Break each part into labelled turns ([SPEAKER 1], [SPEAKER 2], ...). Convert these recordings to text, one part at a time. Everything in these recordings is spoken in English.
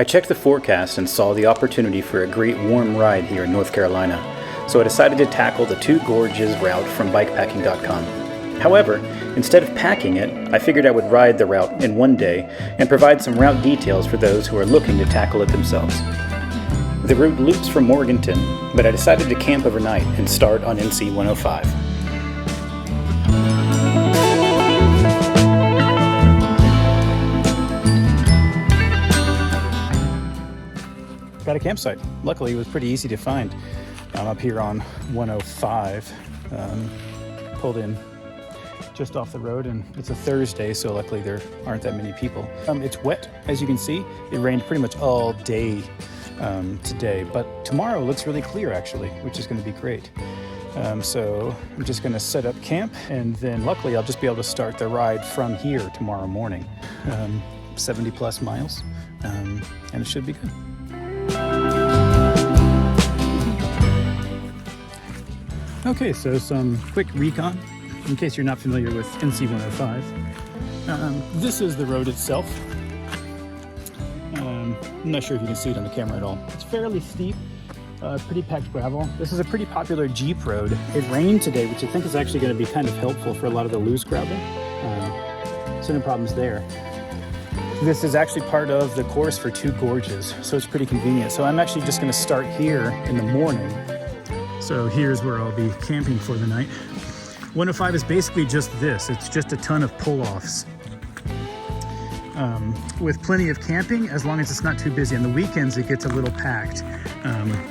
[SPEAKER 1] I checked the forecast and saw the opportunity for a great warm ride here in North Carolina, so I decided to tackle the Two Gorges route from bikepacking.com. However, instead of packing it, I figured I would ride the route in one day and provide some route details for those who are looking to tackle it themselves. The route loops from Morganton, but I decided to camp overnight and start on NC 105. Got a campsite. Luckily, it was pretty easy to find. I'm up here on 105, pulled in just off the road, and it's a Thursday, so luckily there aren't that many people. It's wet, as you can see. It rained pretty much all day today, but tomorrow looks really clear actually, which is going to be great. So I'm just going to set up camp, and then luckily I'll just be able to start the ride from here tomorrow morning. 70 plus miles, and it should be good. Okay, so some quick recon in case you're not familiar with NC 105. This is the road itself. I'm not sure if you can see it on the camera at all. It's fairly steep, pretty packed gravel. This is a pretty popular Jeep road. It rained today, which I think is actually going to be kind of helpful for a lot of the loose gravel. So no problems there. This is actually part of the course for Two Gorges, so it's pretty convenient. So I'm actually just going to start here in the morning. So here's where I'll be camping for the night. 105 is basically just this. It's just a ton of pull-offs. With plenty of camping, as long as it's not too busy. On the weekends, it gets a little packed,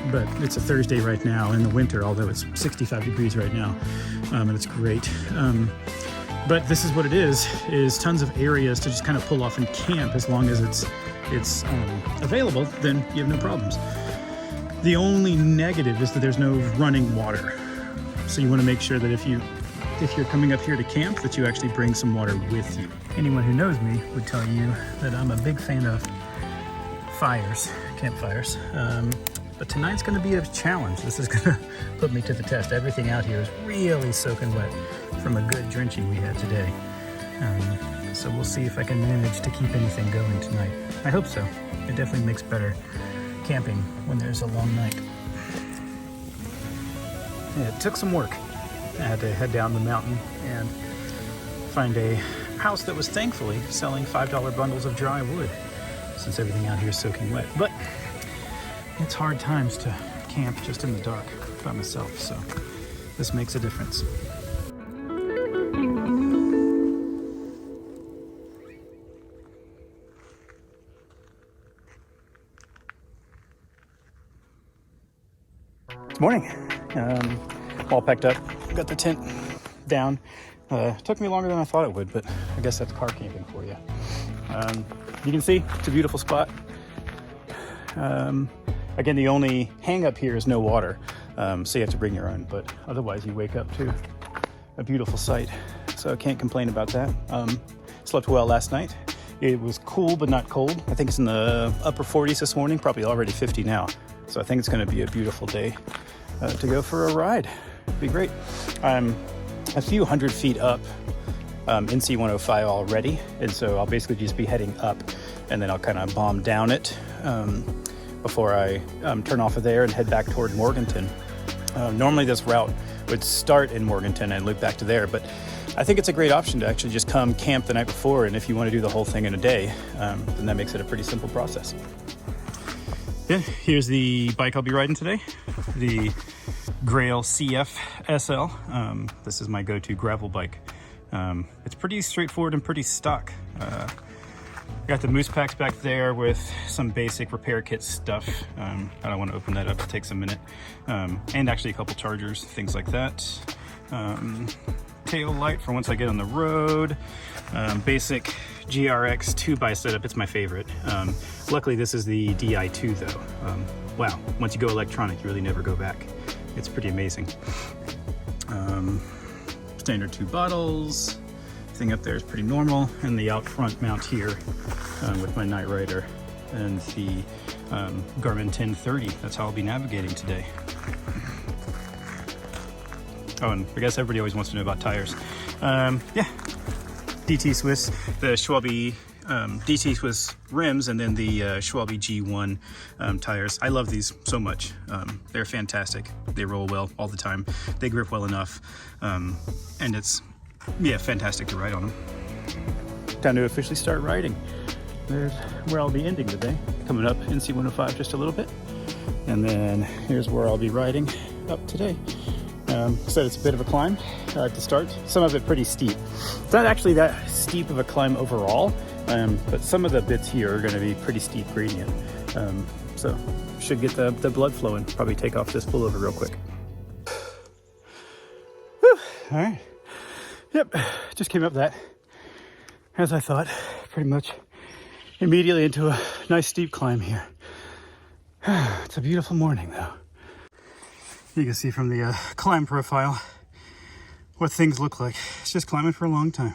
[SPEAKER 1] but it's a Thursday right now in the winter, although it's 65 degrees right now, and it's great. But this is what it is tons of areas to just kind of pull off and camp. As long as it's available, then you have no problems. The only negative is that there's no running water. So you want to make sure that if you're coming up here to camp, that you actually bring some water with you. Anyone who knows me would tell you that I'm a big fan of campfires. But tonight's going to be a challenge. This is going to put me to the test. Everything out here is really soaking wet from a good drenching we had today. So we'll see if I can manage to keep anything going tonight. I hope so. It definitely makes better camping when there's a long night. Yeah, it took some work. I had to head down the mountain and find a house that was thankfully selling $5 bundles of dry wood, since everything out here is soaking wet. But it's hard times to camp just in the dark by myself, so this makes a difference. Good morning. All packed up, got the tent down. Took me longer than I thought it would, but I guess that's car camping for you. You can see it's a beautiful spot. Again, the only hang up here is no water, so you have to bring your own, but otherwise you wake up to a beautiful sight, so I can't complain about that. Slept well last night. It was cool but not cold. I think it's in the upper 40s this morning, probably already 50 now, so I think it's going to be a beautiful day to go for a ride. It'd be great. I'm a few hundred feet up NC 105 already, and so I'll basically just be heading up, and then I'll kind of bomb down it before I turn off of there and head back toward Morganton. Normally this route would start in Morganton and loop back to there, but I think it's a great option to actually just come camp the night before, and if you want to do the whole thing in a day, then that makes it a pretty simple process. Yeah, here's the bike I'll be riding today, the Grail CF SL. This is my go-to gravel bike. It's pretty straightforward and pretty stock. Got the moose packs back there with some basic repair kit stuff. I don't want to open that up, it takes a minute. And actually a couple chargers, things like that. Tail light for once I get on the road. Basic GRX 2x setup, it's my favorite. Luckily this is the DI2 though. Wow, once you go electronic, you really never go back. It's pretty amazing. Standard 2 bottles. Thing up there is pretty normal, and the out front mount here with my Night Rider and the Garmin 1030. That's how I'll be navigating today. Oh, and I guess everybody always wants to know about tires. Yeah, DT Swiss, the Schwalbe DT Swiss rims and then the Schwalbe G1 tires. I love these so much. They're fantastic. They roll well all the time. They grip well enough. And it's, yeah, fantastic to ride on them. Time to officially start riding. There's where I'll be ending the day. Coming up NC 105 just a little bit. And then here's where I'll be riding up today. So it's a bit of a climb to start. Some of it pretty steep. It's not actually that steep of a climb overall, but some of the bits here are going to be pretty steep gradient. So should get the blood flowing. Probably take off this pullover real quick. Whew. All right. Yep, just came up that, as I thought, pretty much immediately into a nice steep climb here. It's a beautiful morning though. You can see from the climb profile what things look like. It's just climbing for a long time.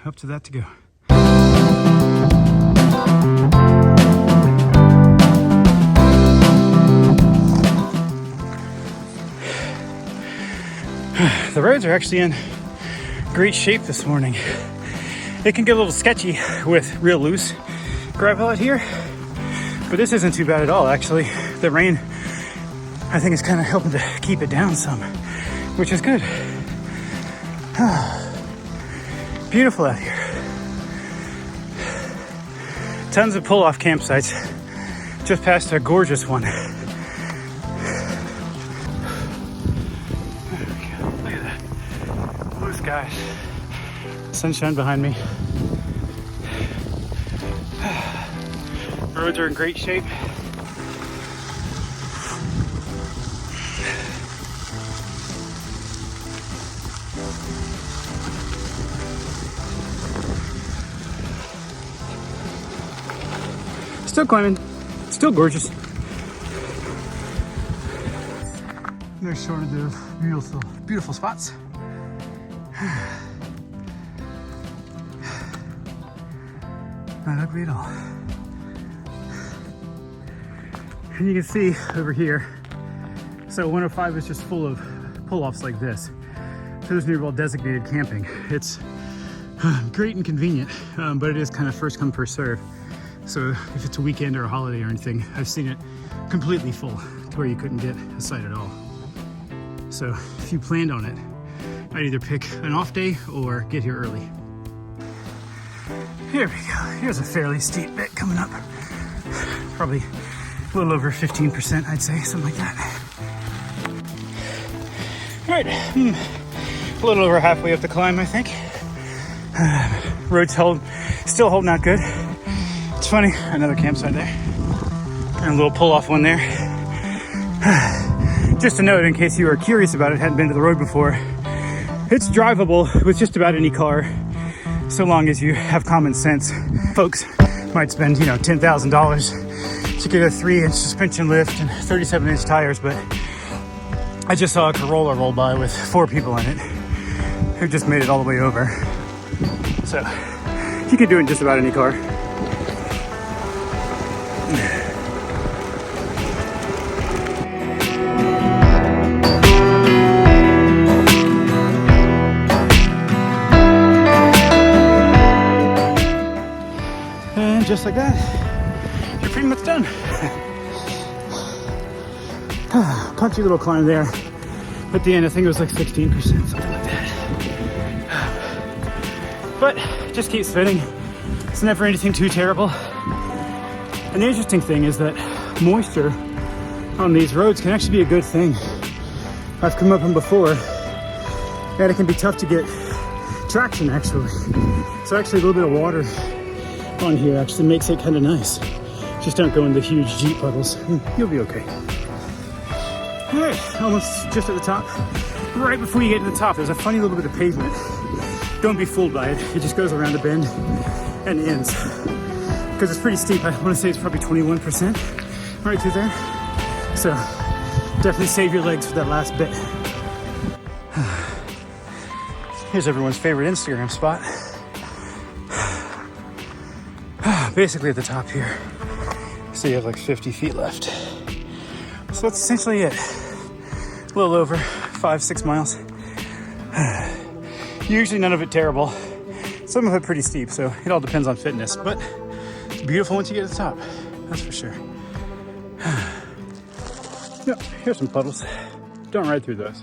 [SPEAKER 1] Up to that to go. The roads are actually in great shape this morning. It can get a little sketchy with real loose gravel out here, but this isn't too bad at all actually. The rain, I think, is kind of helping to keep it down some, which is good. Beautiful out here. Tons of pull-off campsites just past a gorgeous one. There we go. Look at that. Blue skies. Sunshine behind me. Roads are in great shape. Still climbing, still gorgeous. They're shorted of beautiful, beautiful spots. Not ugly at all. And you can see over here, so 105 is just full of pull-offs like this. So there's near well designated camping. It's great and convenient, but it is kind of first come, first serve. So if it's a weekend or a holiday or anything, I've seen it completely full to where you couldn't get a site at all. So if you planned on it, I'd either pick an off day or get here early. Here we go. Here's a fairly steep bit coming up. Probably a little over 15%, I'd say, something like that. All right, a little over halfway up the climb, I think. Road's still holding out good. It's funny, another campsite there. And a little pull-off one there. Just a note, in case you were curious about it, hadn't been to the road before, it's drivable with just about any car, so long as you have common sense. Folks might spend, $10,000 to get a 3-inch suspension lift and 37-inch tires, but I just saw a Corolla roll by with 4 people in it who just made it all the way over. So you can do it in just about any car. And just like that, you're pretty much done. Punchy little climb there. At the end, I think it was like 16%, something like that. But just keeps fitting. It's never anything too terrible. And the interesting thing is that moisture on these roads can actually be a good thing. I've come up them before, and it can be tough to get traction actually. So actually a little bit of water on here actually makes it kind of nice. Just don't go into huge Jeep puddles. You'll be okay. All right, almost just at the top. Right before you get to the top, there's a funny little bit of pavement. Don't be fooled by it. It just goes around a bend and ends. Because it's pretty steep. I want to say it's probably 21% right through there. So definitely save your legs for that last bit. Here's everyone's favorite Instagram spot. Basically at the top here. So you have like 50 feet left. So that's essentially it. A little over 5-6 miles. Usually none of it terrible. Some of it pretty steep, so it all depends on fitness, but it's beautiful once you get to the top, that's for sure. Yep, here's some puddles. Don't ride through those.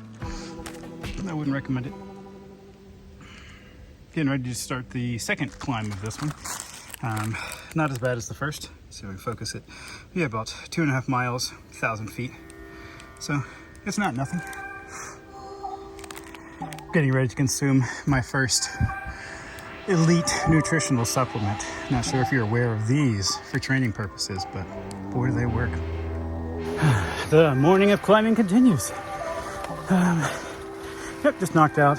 [SPEAKER 1] I wouldn't recommend it. Getting ready to start the second climb of this one. Not as bad as the first, so we focus it. Yeah, about 2.5 miles, 1,000 feet. So it's not nothing. Getting ready to consume my first elite nutritional supplement. Not sure if you're aware of these for training purposes, but boy, do they work. The morning of climbing continues. Yep, just knocked out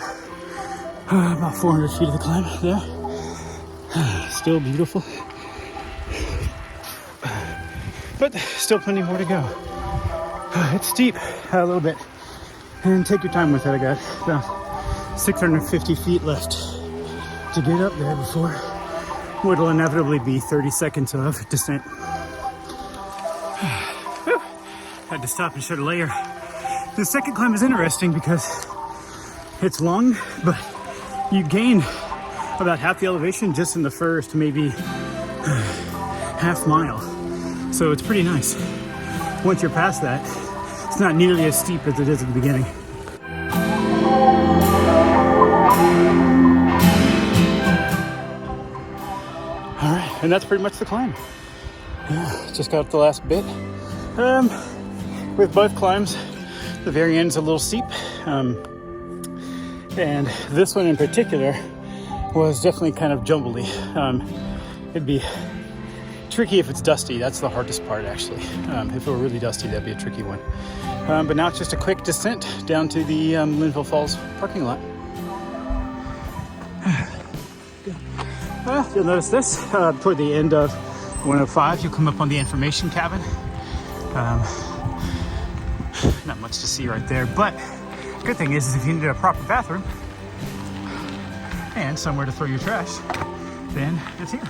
[SPEAKER 1] about 400 feet of the climb there. Still beautiful, but still plenty more to go. It's steep a little bit, and take your time with it. I got about 650 feet left to get up there before what will inevitably be 30 seconds of descent. Had to stop and shed a layer. The second climb is interesting because it's long, but you gain about half the elevation just in the first maybe half mile. So it's pretty nice. Once you're past that, it's not nearly as steep as it is at the beginning. All right, and that's pretty much the climb. Yeah, just got up the last bit. With both climbs, the very end is a little steep. And this one in particular was definitely kind of jumbly. It'd be tricky if it's dusty. That's the hardest part, actually. If it were really dusty, that'd be a tricky one. But now it's just a quick descent down to the Linville Falls parking lot. You'll notice this toward the end of 105. You'll come up on the information cabin. Not much to see right there, but the good thing is if you need a proper bathroom and somewhere to throw your trash, then it's here.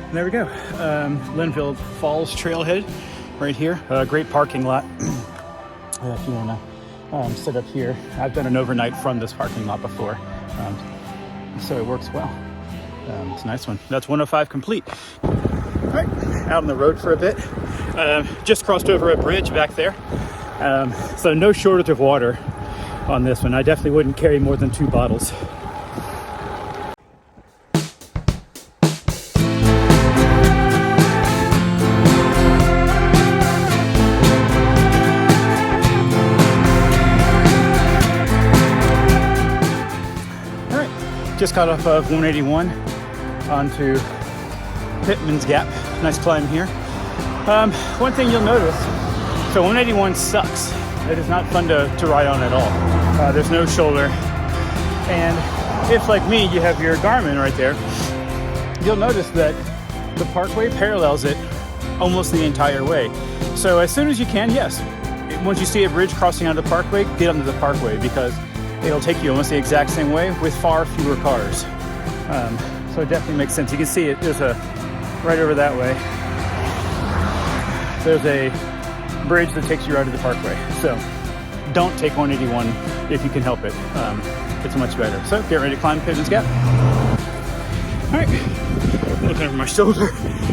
[SPEAKER 1] And there we go. Linville Falls Trailhead right here. Great parking lot. If you want to sit up here. I've done an overnight from this parking lot before, so it works well. It's a nice one. That's 105 complete. All right, out on the road for a bit. Just crossed over a bridge back there. So no shortage of water on this one. I definitely wouldn't carry more than 2 bottles. All right, just got off of 181 onto Pittman's Gap. Nice climb here. One thing you'll notice, so 181 sucks. It is not fun to ride on at all. There's no shoulder. And if, like me, you have your Garmin right there, you'll notice that the parkway parallels it almost the entire way. So as soon as you can, yes, once you see a bridge crossing onto the parkway, get onto the parkway because it'll take you almost the exact same way with far fewer cars. So it definitely makes sense. You can see it, there's a, right over that way, there's a bridge that takes you right to the parkway. So don't take 181 if you can help it. It's much better. So get ready to climb Pittman's Gap. All right, looking over my shoulder,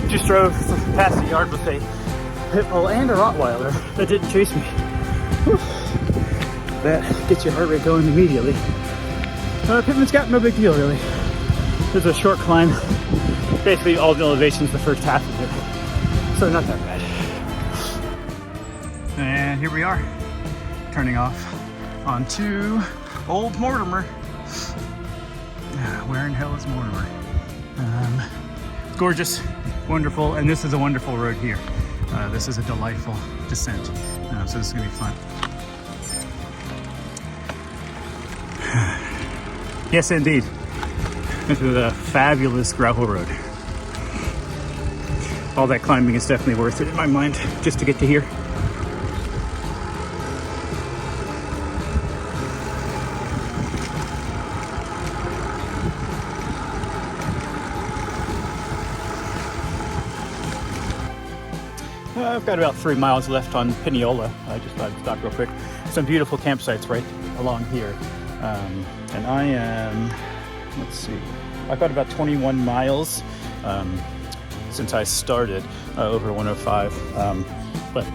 [SPEAKER 1] just drove past the yard with a pit bull and a Rottweiler that didn't chase me. Whew. That gets your heart rate going immediately. Pittman's Gap, no big deal really. It's a short climb, basically all the elevations the first half of it, so not that bad. And here we are, turning off onto Old Mortimer. Where in hell is Mortimer? It's gorgeous, wonderful, and this is a wonderful road here. This is a delightful descent, so this is gonna be fun. Yes, indeed. This is a fabulous gravel road. All that climbing is definitely worth it in my mind, just to get to here. I've got about 3 miles left on Pineola. I just thought I'd stop real quick. Some beautiful campsites right along here. And I am let's see, I've got about 21 miles since I started over 105, but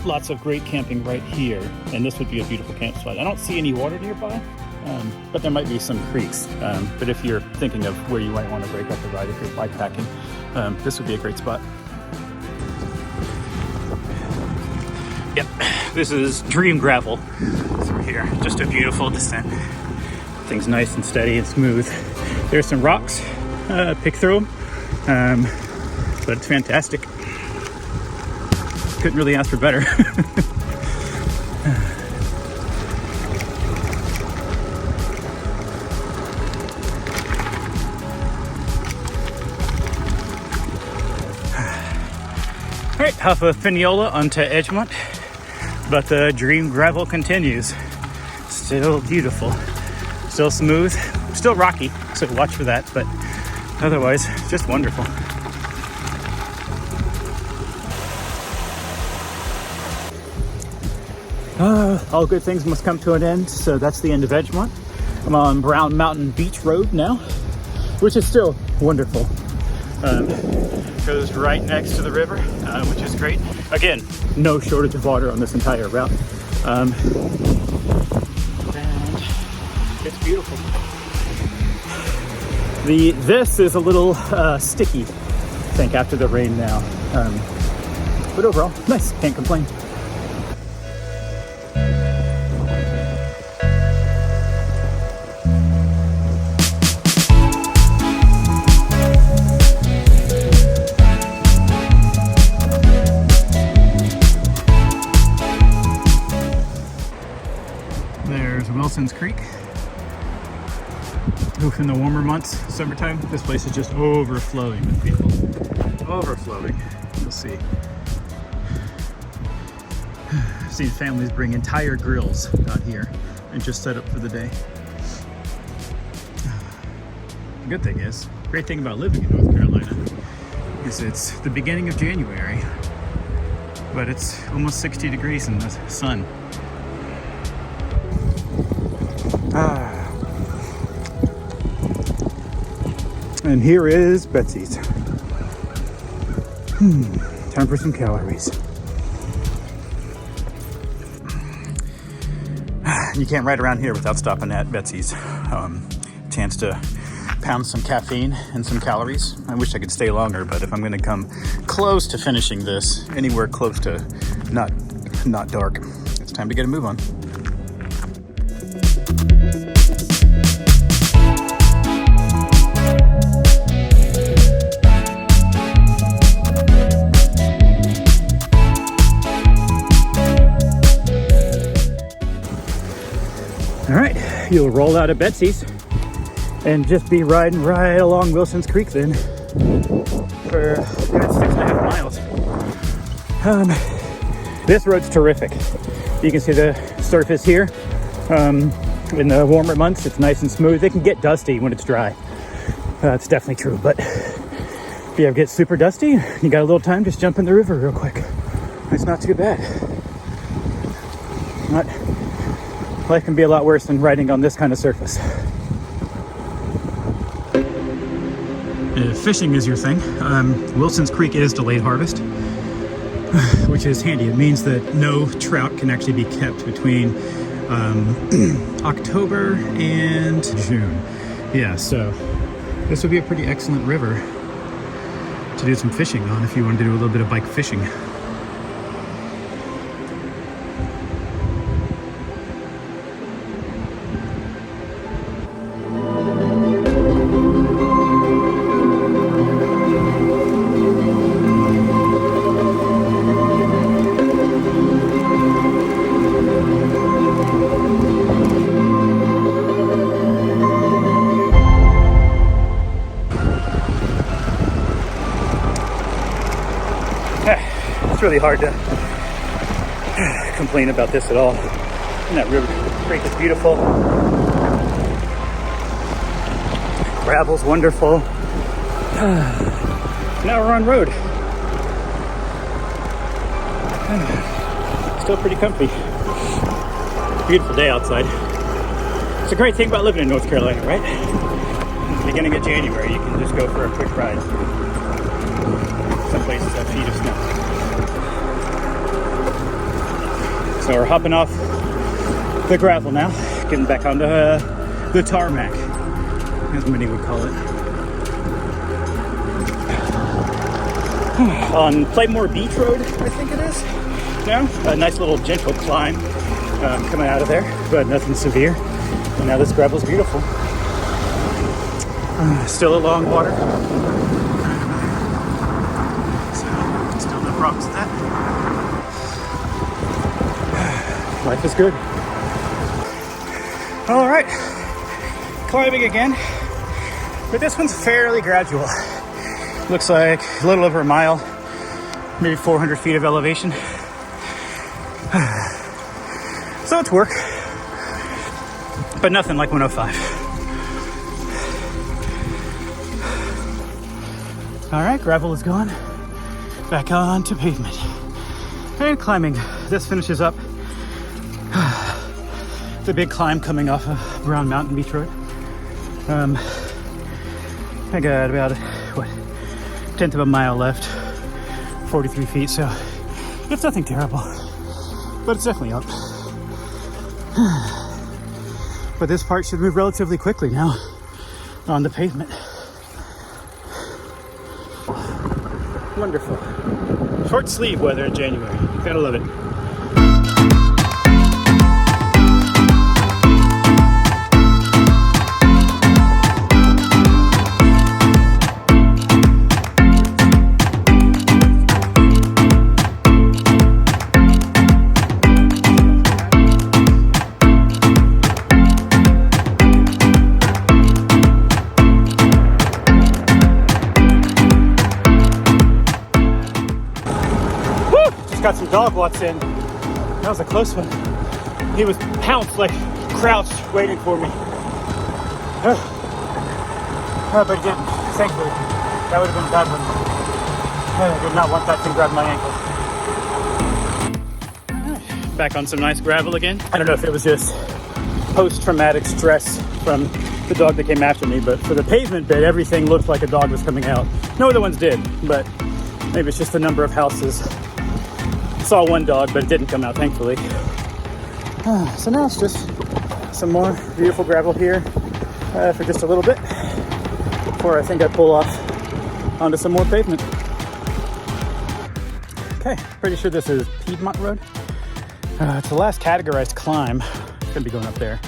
[SPEAKER 1] lots of great camping right here, and this would be a beautiful campsite. I don't see any water nearby, but there might be some creeks, but if you're thinking of where you might want to break up the ride if you're bikepacking, this would be a great spot. Yep, this is Dream Gravel through here. Just a beautiful descent. Things nice and steady and smooth. There's some rocks, pick through them, but it's fantastic. Couldn't really ask for better. All right, off of Finiola onto Edgemont, but the Dream Gravel continues. Still beautiful, still smooth, still rocky, so watch for that, but otherwise, just wonderful. All good things must come to an end, so that's the end of Edgemont. I'm on Brown Mountain Beach Road now, which is still wonderful. Goes right next to the river, which is great. Again, no shortage of water on this entire route. And it's beautiful. This is a little sticky, I think, after the rain now. But overall, nice, can't complain. Wilson's Creek. Oof, in the warmer months, summertime, this place is just overflowing with people. Overflowing. You'll see. I've seen families bring entire grills out here and just set up for the day. The good thing is, great thing about living in North Carolina is it's the beginning of January, but it's almost 60 degrees in the sun. And here is Betsey's. Time for some calories. You can't ride around here without stopping at Betsey's. Chance to pound some caffeine and some calories. I wish I could stay longer, but if I'm going to come close to finishing this, anywhere close to not dark, it's time to get a move on. All right, you'll roll out of Betsey's and just be riding right along Wilson's Creek then for a good 6.5 miles. This road's terrific. You can see the surface here. In the warmer months, it's nice and smooth. It can get dusty when it's dry. It's definitely true, but if you ever get super dusty, you got a little time, just jump in the river real quick. It's not too bad. Life can be a lot worse than riding on this kind of surface. If fishing is your thing, Wilson's Creek is delayed harvest, which is handy. It means that no trout can actually be kept between October and June. Yeah, so this would be a pretty excellent river to do some fishing on if you wanted to do a little bit of bike fishing. It's really hard to complain about this at all. And that river creek is beautiful. Gravel's wonderful. Now we're on road. Still pretty comfy. Beautiful day outside. It's a great thing about living in North Carolina, right? beginning of January, you can just go for a quick ride. Some places have feet of snow. So we're hopping off the gravel now, getting back onto the tarmac, as many would call it. On Playmore Beach Road, I think it is. Now, a nice little gentle climb coming out of there, but nothing severe. And now this gravel's beautiful. Still a long water. So, still no problems with that. Life is good. All right, climbing again, but this one's fairly gradual. Looks like a little over a mile, maybe 400 feet of elevation. So it's work, but nothing like 105. All right, gravel is gone. Back on to pavement. And climbing. This finishes up the big climb coming off of Brown Mountain Beach Road. I got about, tenth of a mile left, 43 feet, so it's nothing terrible, but it's definitely up. But this part should move relatively quickly now on the pavement. Wonderful. Short sleeve weather in January. Gotta love it. Got some dog walks in. That was a close one. He was pounced, like crouched, waiting for me. But he didn't, thankfully. That would have been a bad one. I did not want that thing grabbing my ankle. Back on some nice gravel again. I don't know if it was just post-traumatic stress from the dog that came after me, but for the pavement bit, everything looked like a dog was coming out. No other ones did, but maybe it's just the number of houses. Saw one dog, but it didn't come out, thankfully. So now it's just some more beautiful gravel here for just a little bit before I think I pull off onto some more pavement. Okay, pretty sure this is Piedmont Road. It's the last categorized climb. It's gonna be going up there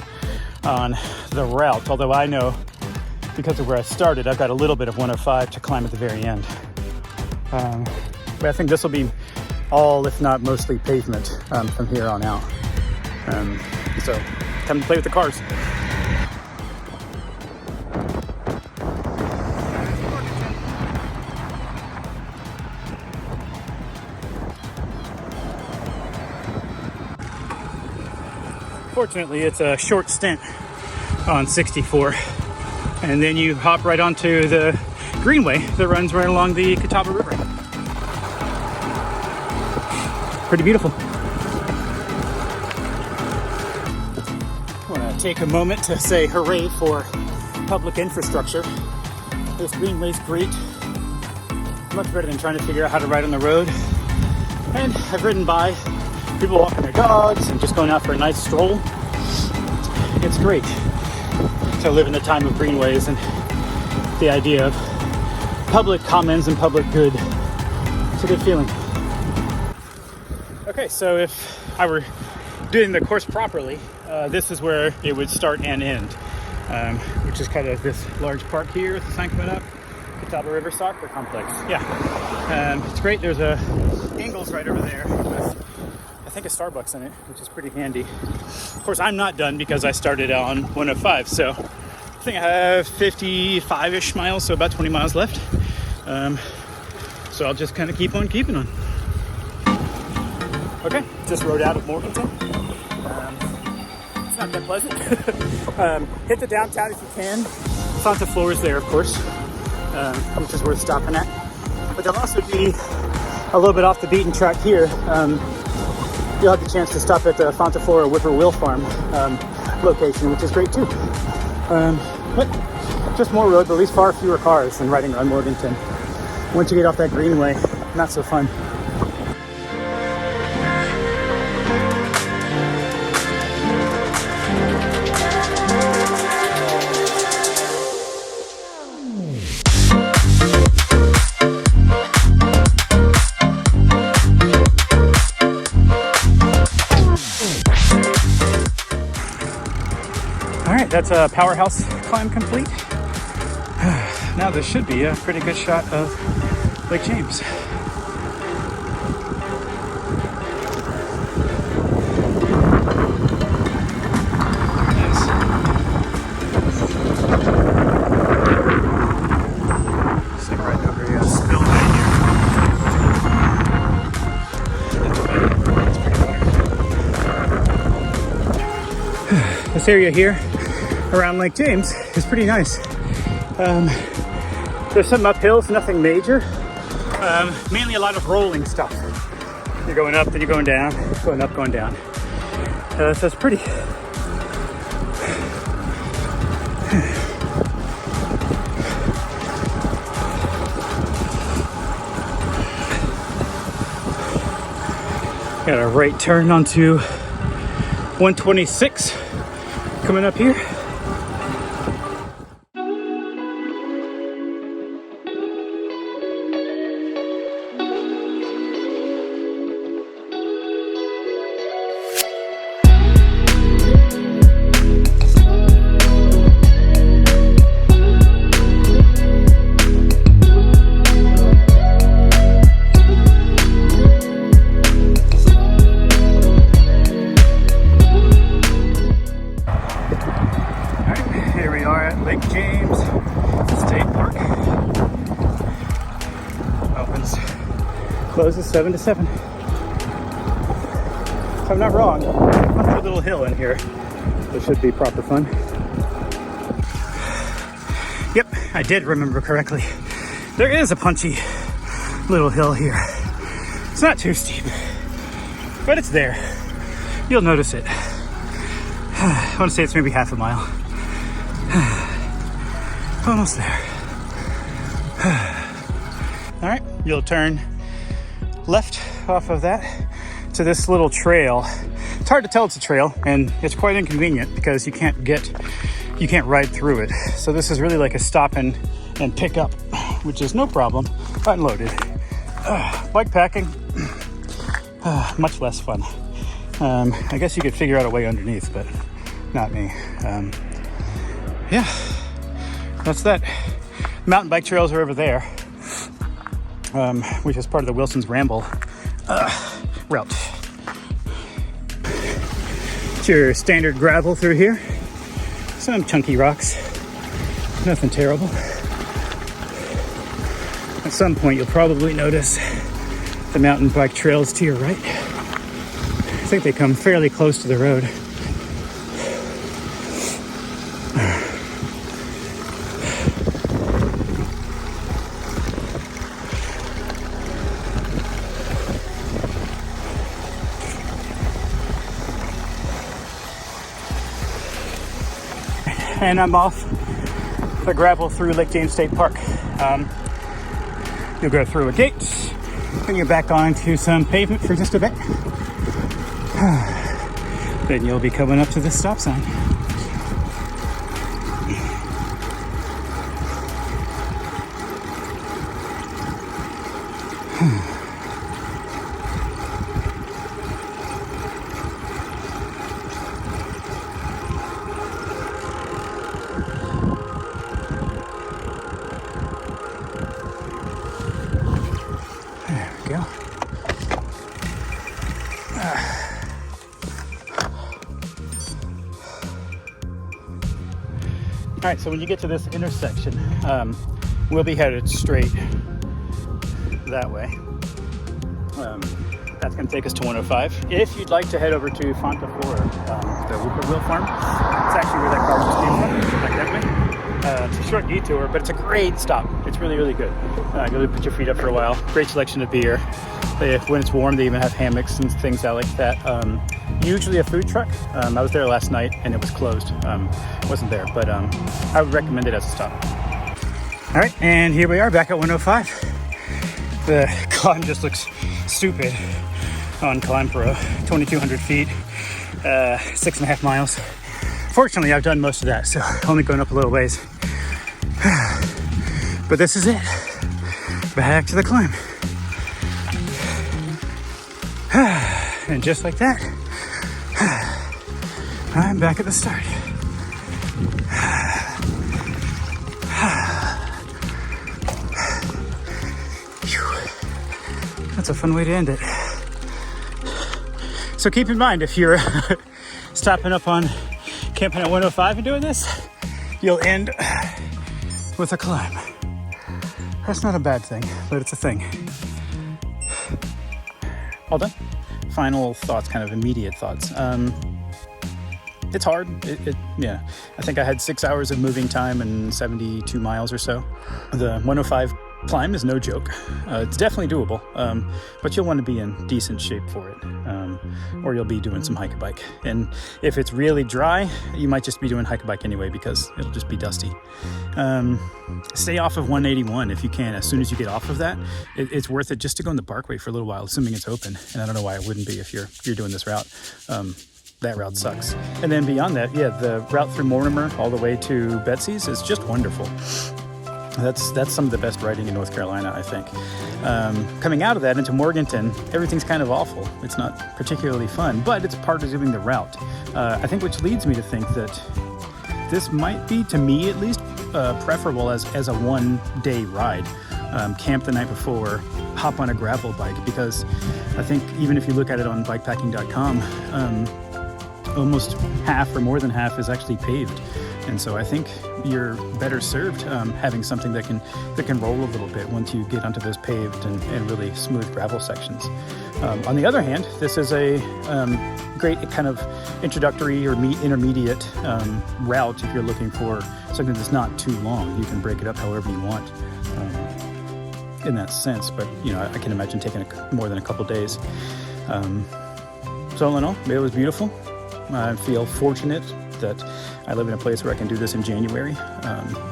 [SPEAKER 1] on the route, although I know because of where I started, I've got a little bit of 105 to climb at the very end. But I think this will be all, if not mostly, pavement from here on out. So, time to play with the cars. Fortunately, it's a short stint on 64, and then you hop right onto the greenway that runs right along the Catawba River. Pretty beautiful. I want to take a moment to say hooray for public infrastructure. This greenway's great. Much better than trying to figure out how to ride on the road. And I've ridden by people walking their dogs and just going out for a nice stroll. It's great to live in the time of greenways and the idea of public commons and public good. It's a good feeling. Okay, so if I were doing the course properly, this is where it would start and end, which is kind of this large park here with the sign coming up, Catawba River Soccer Complex. Yeah, it's great. There's a Ingles right over there with, I think, a Starbucks in it, which is pretty handy. Of course, I'm not done because I started on 105, so I think I have 55-ish miles, so about 20 miles left. So I'll just kind of keep on keeping on. Okay, just rode out of Morganton. It's not that pleasant. Hit the downtown if you can. Fanta Floor is there, of course, which is worth stopping at. But there'll also be a little bit off the beaten track here. You'll have the chance to stop at the Fanta Flora Whippoorwill Farm location, which is great too. But just more road, but at least far fewer cars than riding around Morganton. Once you get off that greenway, not so fun. All right, that's a powerhouse climb complete. Now this should be a pretty good shot of Lake James. Stick right over here, spill right here. This area here around Lake James is pretty nice. There's some uphills, nothing major. Mainly a lot of rolling stuff. You're going up, then you're going down, going up, going down. So it's pretty. Got a right turn onto 126 coming up here. Lake James State Park. Opens, closes 7 to 7. If I'm not wrong, a little hill in here. There should be proper fun. Yep, I did remember correctly. There is a punchy little hill here. It's not too steep, but it's there. You'll notice it. I want to say it's maybe half a mile. Almost there. All right, you'll turn left off of that to this little trail. It's hard to tell it's a trail, and it's quite inconvenient because you can't ride through it. So this is really like a stop and pick up, which is no problem, unloaded. Bike packing, much less fun. I guess you could figure out a way underneath, but not me. Yeah. That's that. Mountain bike trails are over there, which is part of the Wilson's Ramble route. It's your standard gravel through here. Some chunky rocks. Nothing terrible. At some point, you'll probably notice the mountain bike trails to your right. I think they come fairly close to the road. And I'm off the gravel through Lake James State Park. You'll go through a gate, then you're back onto some pavement for just a bit. Then you'll be coming up to this stop sign. Go. All right, so when you get to this intersection, we'll be headed straight that way. That's going to take us to 105. If you'd like to head over to Fontaflora, the Whippoorwill Farm, it's actually where that car just came from, like that way. It's a short detour, but it's a great stop. It's really, really good. You'll put your feet up for a while. Great selection of beer. When it's warm, they even have hammocks and things out like that. usually a food truck. I was there last night and it was closed. Wasn't there, but I would recommend it as a stop. All right, and here we are back at 105. The climb just looks stupid on Climb Pro. 2,200 feet, 6.5 miles. Fortunately, I've done most of that, so only going up a little ways. But this is it. Back to the climb. And just like that, I'm back at the start. That's a fun way to end it. So keep in mind, if you're stopping up on camping at 105 and doing this, you'll end with a climb. That's not a bad thing, but it's a thing. All done. Final thoughts, kind of immediate thoughts. It's hard. Yeah. I think I had 6 hours of moving time and 72 miles or so. The 105 climb is no joke. It's definitely doable, but you'll want to be in decent shape for it, or you'll be doing some hike-a-bike. And if it's really dry, you might just be doing hike-a-bike anyway because it'll just be dusty. Stay off of 181 if you can. As soon as you get off of that, it's worth it just to go on the Parkway for a little while, assuming it's open. And I don't know why it wouldn't be if you're doing this route. That route sucks. And then beyond that, yeah, the route through Mortimer all the way to Betsey's is just wonderful. That's some of the best riding in North Carolina, I think. Coming out of that into Morganton, everything's kind of awful. It's not particularly fun, but it's part of doing the route. I think which leads me to think that this might be, to me at least, preferable as a one-day ride. Camp the night before, hop on a gravel bike, because I think even if you look at it on bikepacking.com, almost half or more than half is actually paved. And so I think you're better served having something that can roll a little bit once you get onto those paved and really smooth gravel sections. On the other hand, this is a great kind of introductory or intermediate route if you're looking for something that's not too long. You can break it up however you want in that sense, but I can imagine taking more than a couple days. So all in all, it was beautiful. I feel fortunate that I live in a place where I can do this in January.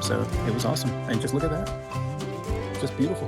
[SPEAKER 1] So it was awesome. And just look at that. Just beautiful.